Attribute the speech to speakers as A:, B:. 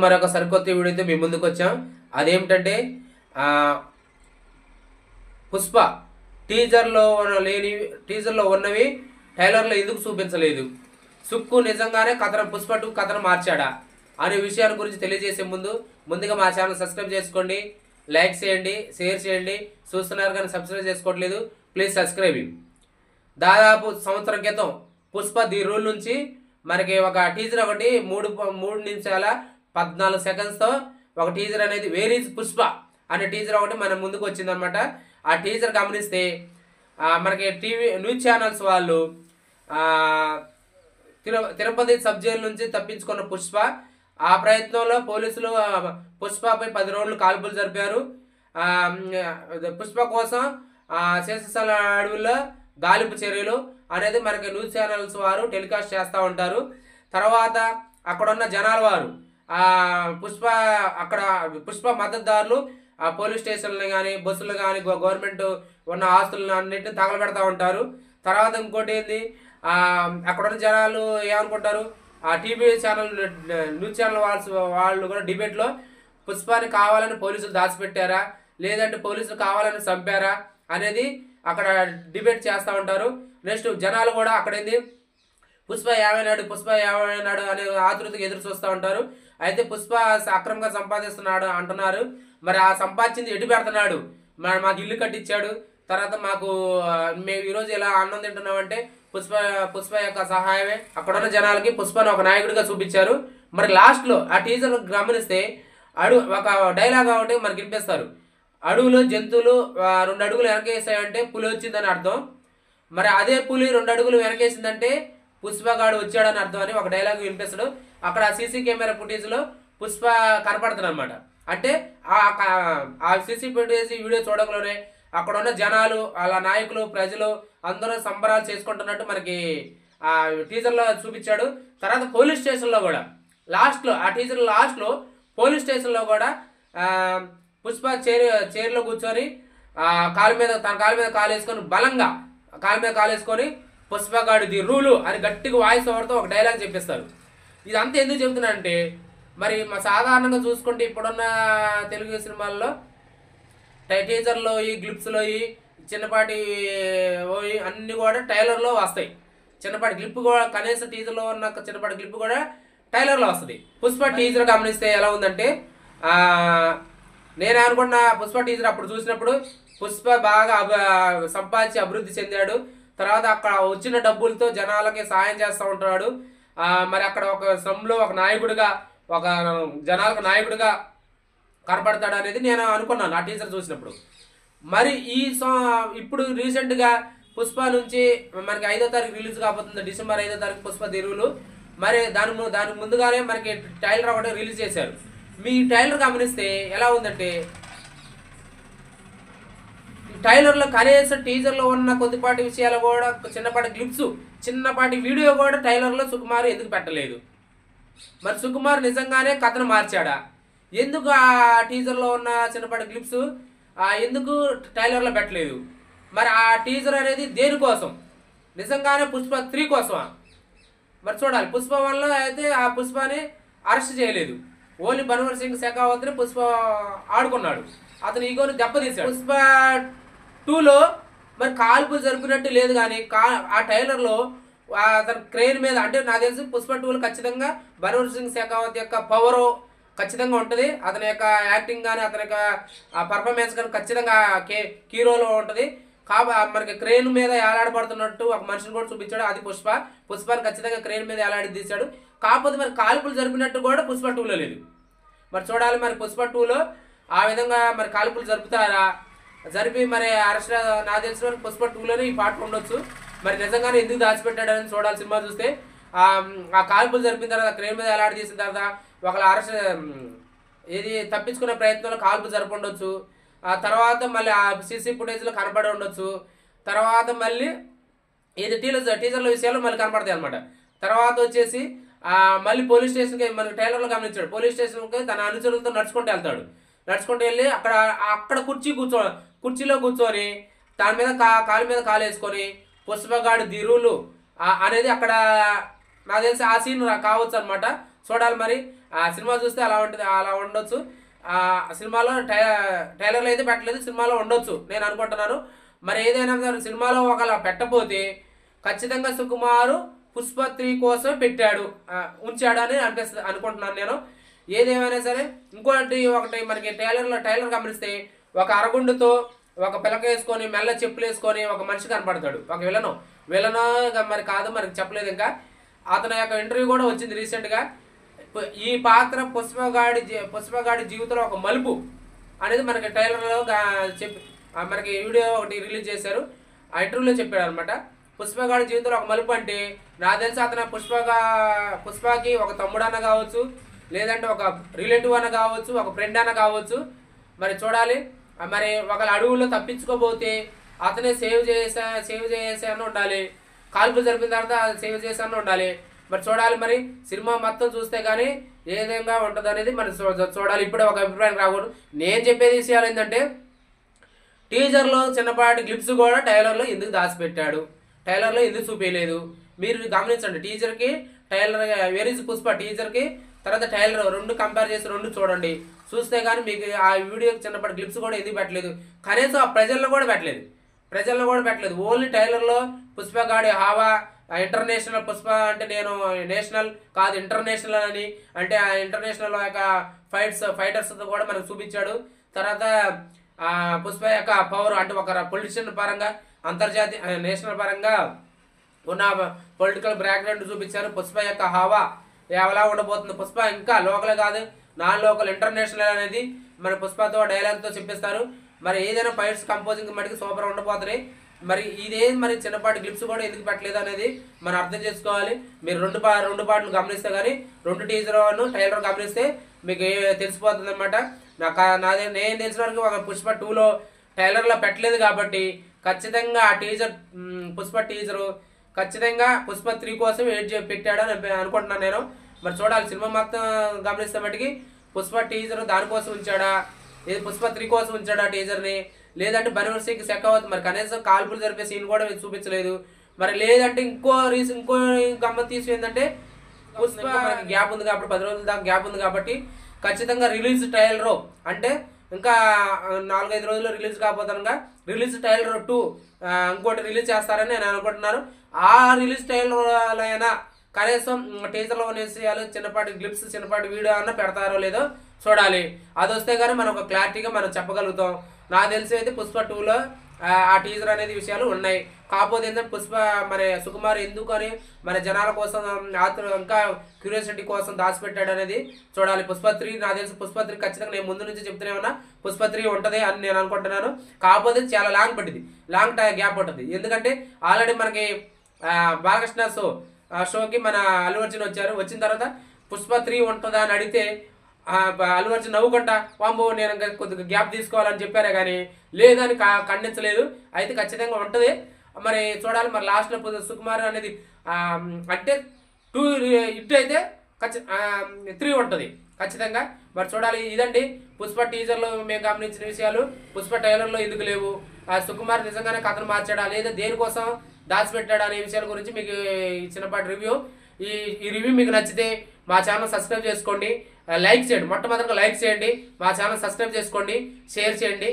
A: మరొక సరికొత్త వీడియోతో మీ ముందుకు వచ్చాం. అదేమిటంటే పుష్ప టీజర్లో ఉన్నవి ట్రైలర్లో ఎందుకు చూపించలేదు, సుక్కు నిజంగానే పుష్ప 2 కథను మార్చాడా అనే విషయాల గురించి తెలియజేసే ముందుగా మా ఛానల్ సబ్స్క్రైబ్ చేసుకోండి, లైక్ చేయండి, షేర్ చేయండి. చూస్తున్నారు కానీ సబ్స్క్రైబ్ చేసుకోవట్లేదు, ప్లీజ్ సబ్స్క్రైబ్. దాదాపు సంవత్సరం క్రితం పుష్ప ది రూల్ నుంచి మనకి ఒక టీజర్ ఒకటి 3 నిమిషాల 14 సెకండ్స్తో ఒక టీజర్ అనేది వేర్ ఈజ్ పుష్ప అనే టీజర్ ఒకటి మన ముందుకు వచ్చిందనమాట. ఆ టీజర్ గమనిస్తే మనకి న్యూస్ ఛానల్స్ వాళ్ళు తిరుపతి సబ్ జైలు నుంచి తప్పించుకున్న పుష్ప, ఆ ప్రయత్నంలో పోలీసులు పుష్పపై 10 రోజులు కాల్పులు జరిపారు. పుష్ప కోసం శేషాచల అడవుల్లో గాలింపు చర్యలు అనేది మనకి న్యూస్ ఛానల్స్ వారు టెలికాస్ట్ చేస్తూ ఉంటారు. తర్వాత అక్కడ ఉన్న జనాల వారు పుష్ప మద్దతుదారులు పోలీస్ స్టేషన్లు కానీ బస్సులు కానీ గవర్నమెంట్ ఉన్న ఆస్తులను అన్నింటిని తగలబెడతా ఉంటారు. తర్వాత ఇంకోటి ఏంది, అక్కడ ఉన్న జనాలు ఏమనుకుంటారు, ఆ టీవీ ఛానల్ న్యూస్ ఛానల్ వాళ్ళు కూడా డిబేట్లో పుష్పాన్ని కావాలని పోలీసులు దాచిపెట్టారా లేదంటే పోలీసులు కావాలని చంపారా అనేది అక్కడ డిబేట్ చేస్తూ ఉంటారు. నెక్స్ట్ జనాలు కూడా అక్కడేంది పుష్ప ఏమైనాడు అనే ఆతృతకు ఎదురు చూస్తూ ఉంటారు. అయితే పుష్ప అక్రమంగా సంపాదిస్తున్నాడు అంటున్నారు. మరి ఆ సంపాదించింది ఎటు పెడుతున్నాడు, మాకు ఇల్లు కట్టించాడు, తర్వాత మేము ఈరోజు ఇలా అన్నం తింటున్నామంటే పుష్ప యొక్క సహాయమే. అక్కడ ఉన్న జనాలకి పుష్పను ఒక నాయకుడిగా చూపించారు. మరి లాస్ట్లో ఆ టీజర్ గమనిస్తే ఒక డైలాగ్ ఒకటి మనకి వినిపిస్తారు, అడవులు జంతువులు 2 అడుగులు వెనకేసాయంటే పులి వచ్చిందని అర్థం. మరి అదే పులి 2 అడుగులు వెనకేసిందంటే పుష్పగాడు వచ్చాడని అర్థం అని ఒక డైలాగ్ వినిపిస్తాడు. అక్కడ సీసీ కెమెరా ఫుటేజ్లో పుష్ప కనపడుతుంది అనమాట. అంటే ఆ సీసీ ఫుటేజ్ వీడియో చూడడంలోనే అక్కడ ఉన్న జనాలు అలా నాయకులు ప్రజలు అందరూ సంబరాలు చేసుకుంటున్నట్టు మనకి ఆ టీజర్లో చూపించాడు. తర్వాత పోలీస్ స్టేషన్లో కూడా లాస్ట్లో ఆ టీజర్ లాస్ట్లో పోలీస్ స్టేషన్లో కూడా పుష్ప చైర్లో కూర్చొని తన కాలు మీద కాలేసుకొని బలంగా కాలు మీద కాలేసుకొని పుష్పగాడు ది రూలు అని గట్టిగా వాయిస్ ఓవర్తో ఒక డైలాగ్ చెప్పిస్తారు. ఇదంతా ఎందుకు చెబుతున్నా అంటే మరి సాధారణంగా చూసుకుంటే ఇప్పుడున్న తెలుగు సినిమాల్లో టీజర్లో గ్లిప్స్లో చిన్నపాటి అన్నీ కూడా ట్రైలర్లో వస్తాయి. చిన్నపాటి క్లిప్ కూడా కనీసం టీజర్లో ఉన్న చిన్నపాటి క్లిప్ కూడా ట్రైలర్లో వస్తుంది. పుష్ప టీజర్ గమనిస్తే ఎలా ఉందంటే నేను అనుకున్న పుష్ప టీజర్ అప్పుడు చూసినప్పుడు పుష్ప బాగా సంపాదించి అభివృద్ధి చెందాడు. తర్వాత అక్కడ వచ్చిన డబ్బులతో జనాలకి సహాయం చేస్తూ ఉంటాడు. మరి అక్కడ ఒక శ్రమంలో ఒక నాయకుడిగా ఒక జనాలకు నాయకుడిగా కనపడతాడు అనేది నేను అనుకున్నాను ఆ టీజర్ చూసినప్పుడు. మరి ఇప్పుడు రీసెంట్గా పుష్ప నుంచి మనకి 5వ తారీఖు రిలీజ్ కాబోతుంది, డిసెంబర్ 5వ తారీఖు పుష్ప దిరువులు. మరి దానికి ముందుగానే మనకి ట్రైలర్ ఒకటి రిలీజ్ చేశారు. మీ ట్రైలర్ గమనిస్తే ఎలా ఉందంటే ట్రైలర్లో కనీసం టీజర్లో ఉన్న కొద్దిపాటి విషయాలు కూడా చిన్నపాటి క్లిప్స్ చిన్నపాటి వీడియో కూడా ట్రైలర్లో సుకుమార్ ఎందుకు పెట్టలేదు? మరి సుకుమార్ నిజంగానే కథను మార్చాడా? ఎందుకు ఆ టీజర్లో ఉన్న చిన్నపాటి క్లిప్స్ ఎందుకు ట్రైలర్లో పెట్టలేదు? మరి ఆ టీజర్ అనేది దేనికోసం? నిజంగానే పుష్ప 3 కోసమా? మరి చూడాలి. పుష్ప 1లో అయితే ఆ పుష్పని అరెస్ట్ చేయలేదు, ఓన్లీ బన్వర్ సింగ్ షెకావత్ని పుష్ప ఆడుకున్నాడు, అతను ఈగోని దెబ్బతీశాడు. పుష్ప 2లో మరి కాల్పులు జరిపినట్టు లేదు, కానీ ఆ ట్రైలర్లో అతను క్రెయిన్ మీద, అంటే నాకు తెలిసి పుష్ప 2లో ఖచ్చితంగా బన్వర్ సింగ్ షెకావత్ యొక్క పవరు ఖచ్చితంగా ఉంటుంది. అతని యొక్క యాక్టింగ్ కానీ అతని యొక్క పర్ఫార్మెన్స్ కానీ ఖచ్చితంగా హీరోలో ఉంటుంది. మనకి క్రెయిన్ మీద ఏలాడబడుతున్నట్టు ఒక మనిషిని కూడా చూపించాడు, అది పుష్పని ఖచ్చితంగా క్రెయిన్ మీద ఏలాడి తీశాడు. కాకపోతే మరి కాల్పులు జరిపినట్టు కూడా పుష్ప 2లో లేదు. మరి చూడాలి మరి పుష్ప 2లో ఆ విధంగా మరి కాల్పులు జరుపుతారా, జరిపి మరి అరెస్ట్ నాకు తెలిసిన వరకు పుష్ప 2లోనే ఈ పాట ఉండొచ్చు. మరి నిజంగానే ఎందుకు దాచిపెట్టాడని చూడాలి సినిమా చూస్తే. ఆ కాల్పులు జరిపిన తర్వాత క్రెయిన్ మీద ఏలాడి తీసిన తర్వాత ఒకళ్ళ అరెస్ట్ తప్పించుకునే ప్రయత్నంలో కాల్పులు జరిపి ఉండొచ్చు. ఆ తర్వాత మళ్ళీ ఆ సీసీ ఫుటేజ్లో కనపడి ఉండొచ్చు. తర్వాత మళ్ళీ టీజర్ల విషయాలు మళ్ళీ కనపడతాయి అనమాట. తర్వాత వచ్చేసి మళ్ళీ పోలీస్ స్టేషన్కి మనకి ట్రైలర్లో గమనించాడు, పోలీస్ స్టేషన్కి తన అనుచరులతో నడుచుకుంటూ వెళ్తాడు. నడుచుకుంటూ వెళ్ళి అక్కడ కుర్చీలో కూర్చొని దాని మీద కాలు మీద కాలు వేసుకొని పుష్పగాడు దిరువులు అనేది అక్కడ నాకు తెలిసి ఆ సీన్ కావచ్చు అనమాట. చూడాలి మరి ఆ సినిమా చూస్తే అలా ఉంటుంది, అలా ఉండొచ్చు. ఆ సినిమాలో ట్రైలర్లో అయితే పెట్టలేదు, సినిమాలో ఉండొచ్చు నేను అనుకుంటున్నాను. మరి ఏదైనా సరే సినిమాలో ఒకలా పెట్టపోతే ఖచ్చితంగా సుకుమారు పుష్ప 3 కోసం పెట్టాడు, ఉంచాడు అని అనిపిస్తుంది అనుకుంటున్నాను నేను. ఏదేమైనా సరే ఒకటి మనకి టైలర్ గమనిస్తే ఒక అరగుండుతో ఒక పిలక వేసుకొని మెల్ల చెప్పులు వేసుకొని ఒక మనిషి కనపడతాడు, ఒక విలను మరి కాదు, మనకి చెప్పలేదు ఇంకా. అతని యొక్క ఇంటర్వ్యూ కూడా వచ్చింది రీసెంట్గా. ఈ పాత్ర పుష్పగాడి జీవితంలో ఒక మలుపు అనేది మనకి ట్రైలర్లో చెప్పి మనకి వీడియో ఒకటి రిలీజ్ చేశారు. ఆ ఇంటర్వ్యూలో చెప్పాడు అనమాట. పుష్పగాడి జీవితంలో ఒక మలుపు అంటే నాకు తెలిసి అతను పుష్పకి ఒక తమ్ముడు అన్న కావచ్చు, లేదంటే ఒక రిలేటివ్ అన్న కావచ్చు, ఒక ఫ్రెండ్ అన్న కావచ్చు. మరి చూడాలి. మరి ఒకళ్ళ అడవుల్లో తప్పించుకోబోతే అతనే సేవ్ చేసాను ఉండాలి, కాల్పులు జరిపిన తర్వాత సేవ్ చేసాను ఉండాలి. మరి చూడాలి. మరి సినిమా మొత్తం చూస్తే కానీ ఏ విధంగా ఉంటుంది అనేది మరి చూడాలి. ఇప్పుడే ఒక అభిప్రాయం రాకూడదు. నేను చెప్పేది విషయాలు ఏంటంటే టీజర్లో చిన్నపాటి క్లిప్స్ కూడా టైలర్లో ఎందుకు దాచిపెట్టాడు, టైలర్లో ఎందుకు చూపించలేదు మీరు గమనించండి. టీజర్కి టైలర్ వేర్ ఇస్ పుష్ప టీజర్కి తర్వాత టైలర్ రెండు కంపేర్ చేసి రెండు చూడండి. చూస్తే కానీ మీకు ఆ వీడియోకి చిన్నపాటి క్లిప్స్ కూడా ఎందుకు పెట్టలేదు, కనీసం ఆ ప్రజల్లో కూడా పెట్టలేదు. ఓన్లీ టైలర్లో పుష్పగాడి హావా ఇంటర్నేషనల్ పుష్ప అంటే నేను నేషనల్ కాదు ఇంటర్నేషనల్ అని అంటే ఆ ఇంటర్నేషనల్ యొక్క ఫైటర్స్ కూడా మనకు చూపించాడు. తర్వాత పుష్ప యొక్క పవర్ అంటే ఒక పొలిటిషియన్ పరంగా అంతర్జాతీయ నేషనల్ పరంగా ఉన్న పొలిటికల్ బ్యాక్గ్రౌండ్ చూపించారు. పుష్ప యొక్క హావా ఎలా ఉండబోతుంది, పుష్ప ఇంకా లోకల్ కాదు నాన్ లోకల్ ఇంటర్నేషనల్ అనేది మన పుష్పతో డైలాగ్తో చెప్పిస్తారు. మరి ఏదైనా ఫైట్స్ కంపోజింగ్ మటుకు సూపర్ ఉండబోతున్నాయి. మరి ఇదేం మరి చిన్నపాటి క్లిప్స్ కూడా ఎందుకు పెట్టలేదు అనేది మనం అర్థం చేసుకోవాలి. మీరు రెండు పాటలు గమనిస్తే కానీ రెండు టీజర్ టైలర్ గమనిస్తే మీకు తెలిసిపోతుంది అనమాట. నేను తెలిసిన వరకు ఒక పుష్ప 2లో టైలర్లో పెట్టలేదు కాబట్టి ఖచ్చితంగా ఆ టీజర్ పుష్ప టీజరు ఖచ్చితంగా పుష్ప 3 కోసం పెట్టాడని అనుకుంటున్నాను నేను. మరి చూడాలి. సినిమా మొత్తం గమనిస్తే మటుకి పుష్ప టీజర్ దానికోసం ఉంచాడా, ఇది పుష్ప 3 కోసం ఉంచాడా టీజర్ని, లేదంటే బనవర్సీకి సెక్ అవుతుంది. మరి కనీసం కాల్పులు జరిపే సీన్ కూడా చూపించలేదు. మరి లేదంటే ఇంకో గమ్మత్ తీసి ఏంటంటే పుష్ప గ్యాప్ ఉంది కాబట్టి 10 రోజుల దాకా గ్యాప్ ఉంది కాబట్టి ఖచ్చితంగా రిలీజ్ ట్రైలర్ అంటే ఇంకా 4-5 రోజుల్లో రిలీజ్ కాబోతానుగా రిలీజ్ ట్రైలర్ 2 ఇంకోటి రిలీజ్ చేస్తారని నేను అనుకుంటున్నాను. ఆ రిలీజ్ ట్రైలర్ అయినా కనీసం టీజర్లో ఉన్న విషయాలు చిన్నపాటి క్లిప్స్ చిన్నపాటి వీడియో అన్న పెడతారో లేదో చూడాలి. అది వస్తే కానీ మనం ఒక క్లారిటీగా మనం చెప్పగలుగుతాం. నాకు తెలిసి అయితే పుష్ప 2లో ఆ టీజర్ అనేది విషయాలు ఉన్నాయి. కాకపోతే ఏంటంటే పుష్ప మరి సుకుమార్ ఎందుకు అని మరి జనాల కోసం ఇంకా క్యూరియాసిటీ కోసం దాచిపెట్టాడు అనేది చూడాలి. పుష్ప 3 నాకు తెలిసి పుష్ప 3 ఖచ్చితంగా నేను ముందు నుంచి చెప్తూనే ఉన్నా పుష్ప 3 ఉంటుంది అని నేను అనుకుంటున్నాను. కాకపోతే చాలా లాంగ్ గ్యాప్ ఉంటుంది. ఎందుకంటే ఆల్రెడీ మనకి బాలకృష్ణ షోకి మన అల్లు అర్జున్ వచ్చిన తర్వాత పుష్ప 3 ఉంటుందా అని అడిగితే అల్లు అర్జున్ నవ్వుకుంటా వాంబో నేను కొద్దిగా గ్యాప్ తీసుకోవాలని చెప్పారే కానీ లేదని ఖండించలేదు. అయితే ఖచ్చితంగా ఉంటుంది. మరి చూడాలి. మరి లాస్ట్లో సుకుమార్ అనేది అంటే 2 హిట్ అయితే 3 ఉంటుంది ఖచ్చితంగా. మరి చూడాలి. ఇదండి పుష్ప టీజర్లో మేము గమనించిన విషయాలు. పుష్ప ట్రైలర్లో ఎందుకు లేవు, సుకుమార్ నిజంగానే కథను మార్చాడా లేదా దేనికోసం దాచిపెట్టాడా అనే విషయాల గురించి మీకు చిన్నపాటి రివ్యూ. ఈ రివ్యూ మీకు నచ్చితే మా ఛానల్ సబ్స్క్రైబ్ చేసుకోండి, లైక్ చేయండి. మొట్టమొదటిగా లైక్ చేయండి, మా ఛానల్ సబ్స్క్రైబ్ చేసుకోండి, షేర్ చేయండి.